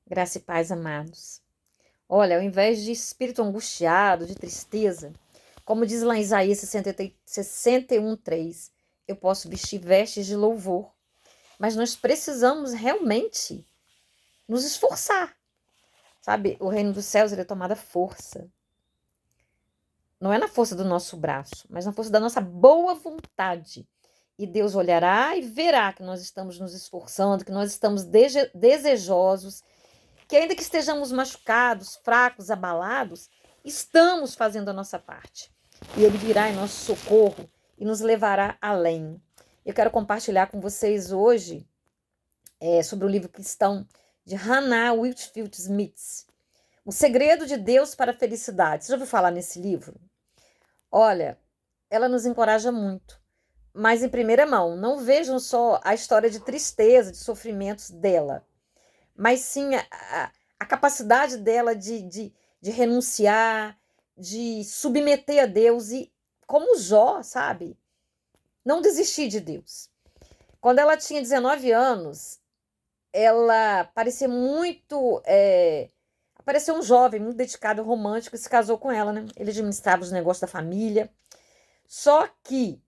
Graça e paz, amados. Olha, ao invés de espírito angustiado, de tristeza, como diz lá em Isaías 61:3, eu posso vestir vestes de louvor. Mas nós precisamos realmente nos esforçar. Sabe, o reino dos céus ele é tomado à força. Não é na força do nosso braço, mas na força da nossa boa vontade. E Deus olhará e verá que nós estamos nos esforçando, que nós estamos desejosos, que ainda que estejamos machucados, fracos, abalados, estamos fazendo a nossa parte. E Ele virá em nosso socorro e nos levará além. Eu quero compartilhar com vocês hoje sobre o livro cristão de Hannah Whitfield Smith, O Segredo de Deus para a Felicidade. Você já ouviu falar nesse livro? Olha, ela nos encoraja muito, mas em primeira mão, não vejam só a história de tristeza, de sofrimentos dela, mas sim a capacidade dela de renunciar, de submeter a Deus e, como Jó, sabe, não desistir de Deus. Quando ela tinha 19 anos, ela parecia muito... apareceu um jovem muito dedicado, romântico, e se casou com ela, né? Ele administrava os negócios da família. Só que,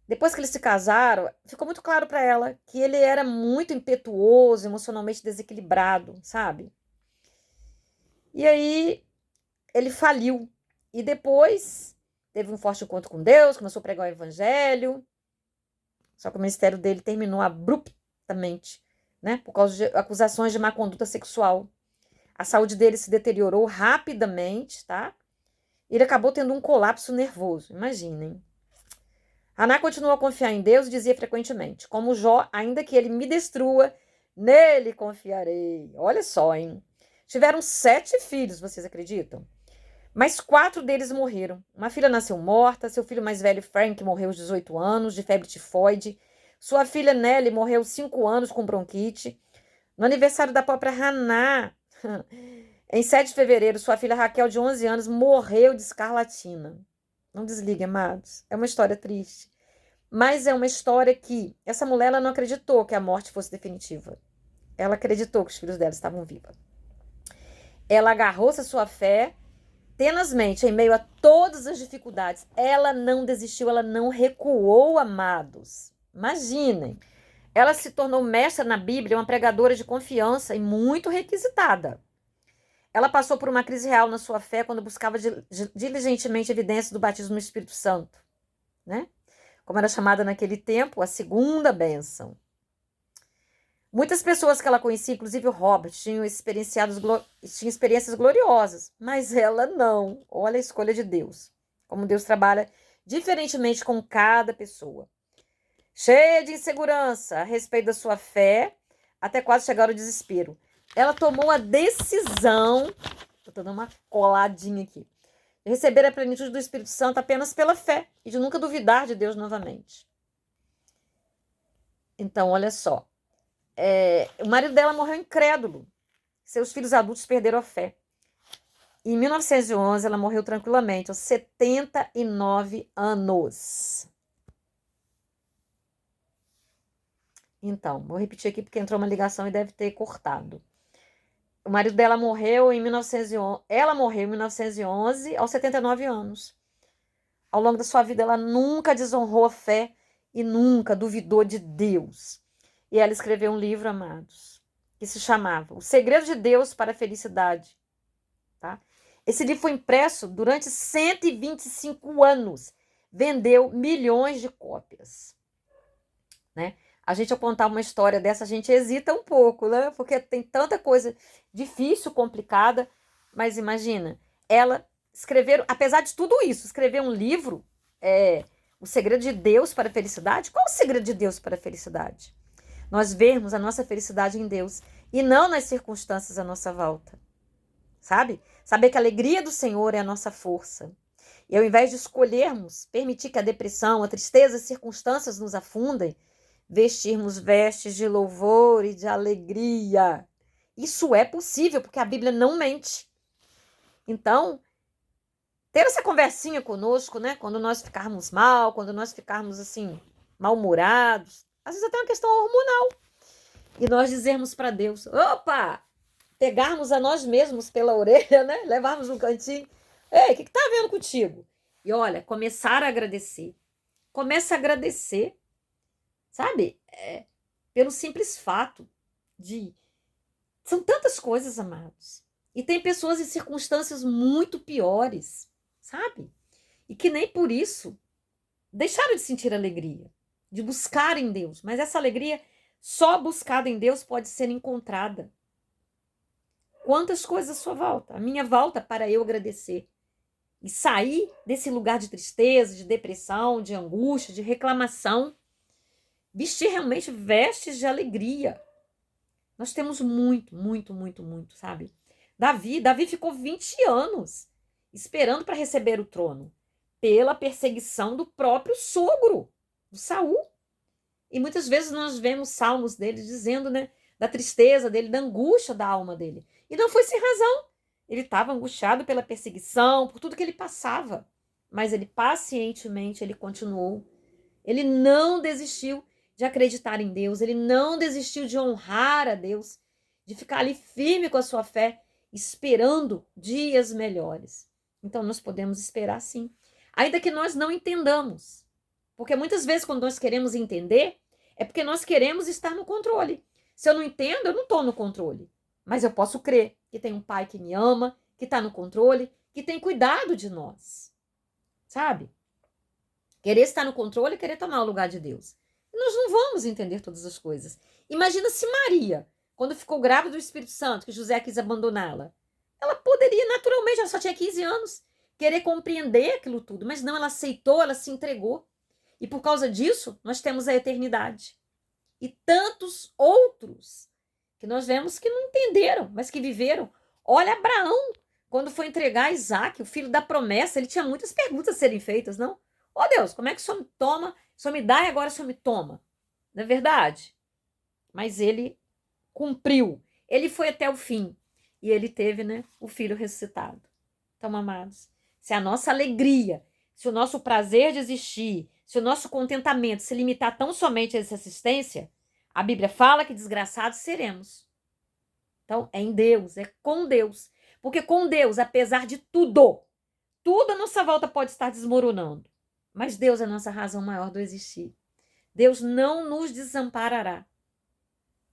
depois que eles se casaram, ficou muito claro para ela que ele era muito impetuoso, emocionalmente desequilibrado, sabe? E aí, ele faliu. E depois, teve um forte encontro com Deus, começou a pregar o evangelho. Só que o ministério dele terminou abruptamente, né? Por causa de acusações de má conduta sexual. A saúde dele se deteriorou rapidamente, tá? Ele acabou tendo um colapso nervoso, imaginem. Haná continuou a confiar em Deus e dizia frequentemente, como Jó, ainda que ele me destrua, nele confiarei. Olha só, hein? Tiveram 7 filhos, vocês acreditam? Mas 4 deles morreram. Uma filha nasceu morta, seu filho mais velho, Frank, morreu aos 18 anos, de febre tifoide. Sua filha Nelly morreu aos 5 anos com bronquite. No aniversário da própria Haná, em 7 de fevereiro, sua filha Raquel, de 11 anos, morreu de escarlatina. Não desligue, amados. É uma história triste. Mas é uma história que essa mulher ela não acreditou que a morte fosse definitiva. Ela acreditou que os filhos dela estavam vivos. Ela agarrou-se à sua fé tenazmente em meio a todas as dificuldades. Ela não desistiu, ela não recuou, amados. Imaginem. Ela se tornou mestra na Bíblia, uma pregadora de confiança e muito requisitada. Ela passou por uma crise real na sua fé quando buscava diligentemente evidências do batismo no Espírito Santo, né? Como era chamada naquele tempo, a segunda bênção. Muitas pessoas que ela conhecia, inclusive o Robert, tinham experiências gloriosas, mas ela não. Olha a escolha de Deus. Como Deus trabalha diferentemente com cada pessoa. Cheia de insegurança a respeito da sua fé, até quase chegar ao desespero. Ela tomou a decisão, estou dando uma coladinha aqui, de receber a plenitude do Espírito Santo apenas pela fé e de nunca duvidar de Deus novamente. Então, olha só. O marido dela morreu incrédulo. Seus filhos adultos perderam a fé. Em 1911, ela morreu tranquilamente, aos 79 anos. Então, vou repetir aqui porque entrou uma ligação e deve ter cortado. O marido dela morreu em 1911. Ela morreu em 1911, aos 79 anos. Ao longo da sua vida, ela nunca desonrou a fé e nunca duvidou de Deus. E ela escreveu um livro, amados, que se chamava O Segredo de Deus para a Felicidade. Tá? Esse livro foi impresso durante 125 anos. Vendeu milhões de cópias. Né? A gente, ao contar uma história dessa, a gente hesita um pouco, né? Porque tem tanta coisa difícil, complicada. Mas imagina, ela escrever, apesar de tudo isso, escrever um livro, O Segredo de Deus para a Felicidade. Qual o segredo de Deus para a felicidade? Nós vermos a nossa felicidade em Deus e não nas circunstâncias à nossa volta. Sabe? Saber que a alegria do Senhor é a nossa força. E ao invés de escolhermos permitir que a depressão, a tristeza, as circunstâncias nos afundem, vestirmos vestes de louvor e de alegria. Isso é possível, porque a Bíblia não mente. Então, ter essa conversinha conosco, né? Quando nós ficarmos mal, quando nós ficarmos assim, mal-humorados, às vezes até uma questão hormonal. E nós dizermos para Deus, opa, pegarmos a nós mesmos pela orelha, né? Levarmos um cantinho. Ei, o que tá vendo contigo? E olha, começar a agradecer. Começa a agradecer, sabe? Pelo simples fato de... São tantas coisas, amados. E tem pessoas em circunstâncias muito piores, sabe? E que nem por isso deixaram de sentir alegria, de buscar em Deus. Mas essa alegria, só buscada em Deus, pode ser encontrada. Quantas coisas à sua volta? A minha volta para eu agradecer. E sair desse lugar de tristeza, de depressão, de angústia, de reclamação. Vestir realmente vestes de alegria. Nós temos muito, muito, muito, muito, sabe? Davi ficou 20 anos esperando para receber o trono, pela perseguição do próprio sogro, do Saul. E muitas vezes nós vemos salmos dele dizendo, né, da tristeza dele, da angústia da alma dele. E não foi sem razão. Ele estava angustiado pela perseguição, por tudo que ele passava. Mas ele pacientemente, ele continuou. Ele não desistiu de acreditar em Deus. Ele não desistiu de honrar a Deus, de ficar ali firme com a sua fé, esperando dias melhores. Então nós podemos esperar sim, ainda que nós não entendamos. Porque muitas vezes quando nós queremos entender, é porque nós queremos estar no controle. Se eu não entendo, eu não estou no controle. Mas eu posso crer que tem um pai que me ama, que está no controle, que tem cuidado de nós. Sabe? Querer estar no controle e querer tomar o lugar de Deus. E nós não vamos entender todas as coisas. Imagina se Maria, quando ficou grávida do Espírito Santo, que José quis abandoná-la, ela poderia naturalmente, ela só tinha 15 anos, querer compreender aquilo tudo, mas não, ela aceitou, ela se entregou. E por causa disso, nós temos a eternidade. E tantos outros que nós vemos que não entenderam, mas que viveram. Olha Abraão, quando foi entregar Isaac, o filho da promessa, ele tinha muitas perguntas a serem feitas, não? Ó Deus, como é que o Senhor me toma? O Senhor me dá e agora o Senhor me toma. Não é verdade? Mas ele cumpriu. Ele foi até o fim. E ele teve, né, o filho ressuscitado. Então, amados, se a nossa alegria, se o nosso prazer de existir, se o nosso contentamento se limitar tão somente a essa assistência, a Bíblia fala que desgraçados seremos. Então, é em Deus, é com Deus. Porque com Deus, apesar de tudo, tudo a nossa volta pode estar desmoronando. Mas Deus é a nossa razão maior do existir. Deus não nos desamparará.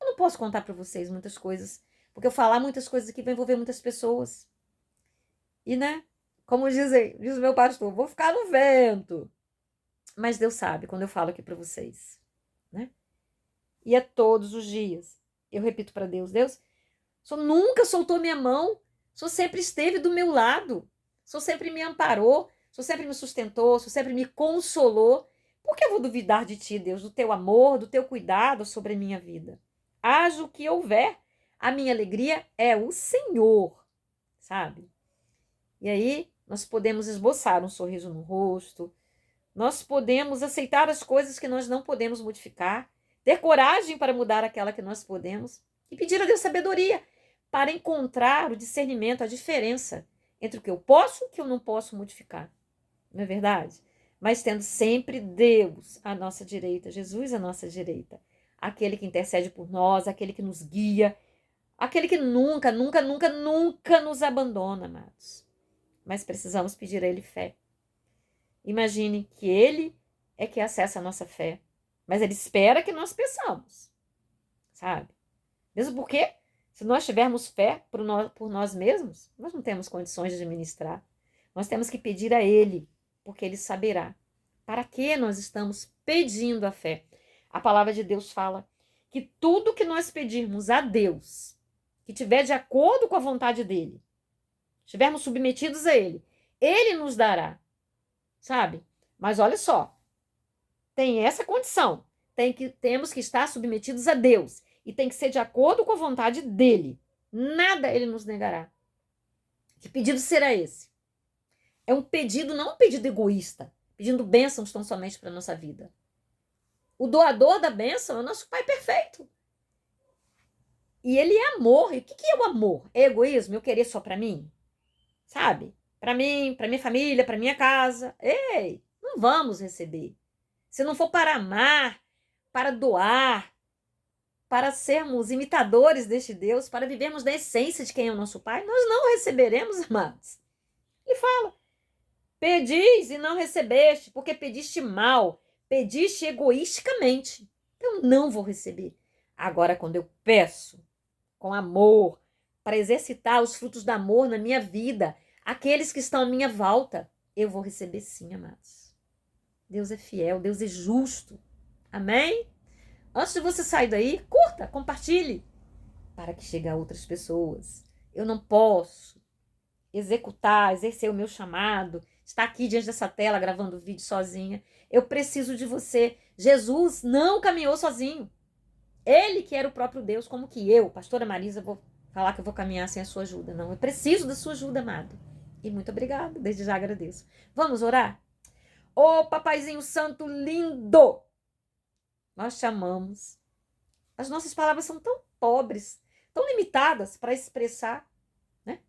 Eu não posso contar para vocês muitas coisas, porque eu falar muitas coisas aqui vai envolver muitas pessoas. E, né, como diz o meu pastor, vou ficar no vento. Mas Deus sabe quando eu falo aqui para vocês, né? E é todos os dias. Eu repito para Deus, Deus, o Senhor nunca soltou minha mão, o Senhor sempre esteve do meu lado, o Senhor sempre me amparou, o Senhor sempre me sustentou, o Senhor sempre me consolou. Por que eu vou duvidar de Ti, Deus, do Teu amor, do Teu cuidado sobre a minha vida? Haja o que houver, a minha alegria é o Senhor, sabe? E aí nós podemos esboçar um sorriso no rosto, nós podemos aceitar as coisas que nós não podemos modificar, ter coragem para mudar aquela que nós podemos e pedir a Deus sabedoria para encontrar o discernimento, a diferença entre o que eu posso e o que eu não posso modificar. Não é verdade? Mas tendo sempre Deus à nossa direita, Jesus à nossa direita, aquele que intercede por nós, aquele que nos guia, aquele que nunca, nunca, nunca, nunca nos abandona, amados. Mas precisamos pedir a Ele fé. Imagine que Ele é que acessa a nossa fé, mas Ele espera que nós peçamos, sabe? Mesmo porque, se nós tivermos fé por nós mesmos, nós não temos condições de administrar. Nós temos que pedir a Ele, porque Ele saberá. Para que nós estamos pedindo a fé? A palavra de Deus fala que tudo que nós pedirmos a Deus, que tiver de acordo com a vontade dEle, estivermos submetidos a Ele nos dará. Sabe? Mas olha só, tem essa condição, temos que estar submetidos a Deus e tem que ser de acordo com a vontade dele. Nada ele nos negará. Que pedido será esse? É um pedido, não um pedido egoísta, pedindo bênçãos tão somente para a nossa vida. O doador da bênção é o nosso Pai perfeito. E ele é amor. E o que é o amor? É egoísmo? Eu querer só para mim? Sabe? Para mim, para minha família, para minha casa. Ei, não vamos receber. Se não for para amar, para doar, para sermos imitadores deste Deus, para vivermos da essência de quem é o nosso Pai, nós não receberemos, amados. Ele fala, pedis e não recebeste, porque pediste mal, pediste egoisticamente. Eu não vou receber. Agora, quando eu peço com amor, para exercitar os frutos do amor na minha vida, aqueles que estão à minha volta, eu vou receber sim, amados. Deus é fiel, Deus é justo. Amém? Antes de você sair daí, curta, compartilhe, para que chegue a outras pessoas. Eu não posso exercer o meu chamado, estar aqui diante dessa tela gravando o vídeo sozinha. Eu preciso de você. Jesus não caminhou sozinho. Ele que era o próprio Deus, como que eu, pastora Marisa, vou falar que eu vou caminhar sem a sua ajuda. Não, eu preciso da sua ajuda, amado. E muito obrigada, desde já agradeço. Vamos orar? Ô, papaizinho santo lindo! Nós te amamos. As nossas palavras são tão pobres, tão limitadas para expressar, né,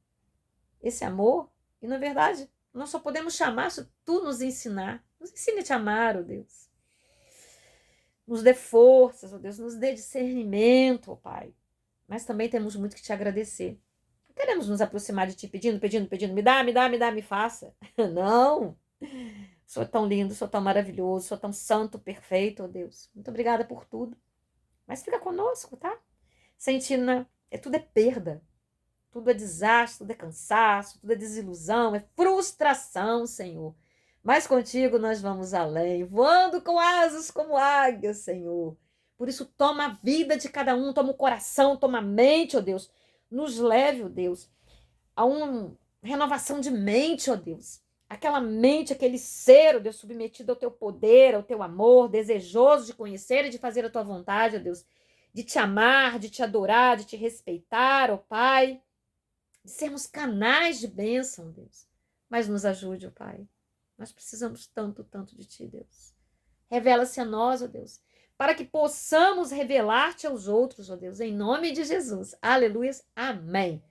esse amor. E, na verdade, nós só podemos chamar se tu nos ensinar. Nos ensine a te amar, ó Deus. Nos dê forças, ó Deus. Nos dê discernimento, ó Pai. Mas também temos muito que te agradecer. Não queremos nos aproximar de ti pedindo, me dá, me faça. Não. O Senhor é tão lindo, o Senhor é tão maravilhoso, o Senhor é tão santo, perfeito, ó Deus. Muito obrigada por tudo. Mas fica conosco, tá? Sentindo, tudo é perda. Tudo é desastre, tudo é cansaço, tudo é desilusão, é frustração, Senhor. Mas contigo nós vamos além, voando com asas como águia, Senhor. Por isso, toma a vida de cada um, toma o coração, toma a mente, ó Deus. Nos leve, ó Deus, a uma renovação de mente, ó Deus. Aquela mente, aquele ser, ó Deus, submetido ao teu poder, ao teu amor, desejoso de conhecer e de fazer a tua vontade, ó Deus. De te amar, de te adorar, de te respeitar, ó Pai. De sermos canais de bênção, Deus. Mas nos ajude, ó Pai. Nós precisamos tanto, tanto de ti, Deus. Revela-se a nós, ó Deus, para que possamos revelar-te aos outros, ó Deus, em nome de Jesus. Aleluias. Amém.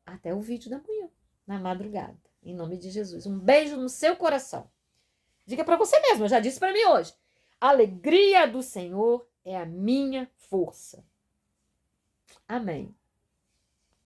Até o vídeo da manhã, na madrugada, em nome de Jesus. Um beijo no seu coração. Diga para você mesmo, eu já disse para mim hoje. A alegria do Senhor é a minha força. Amém.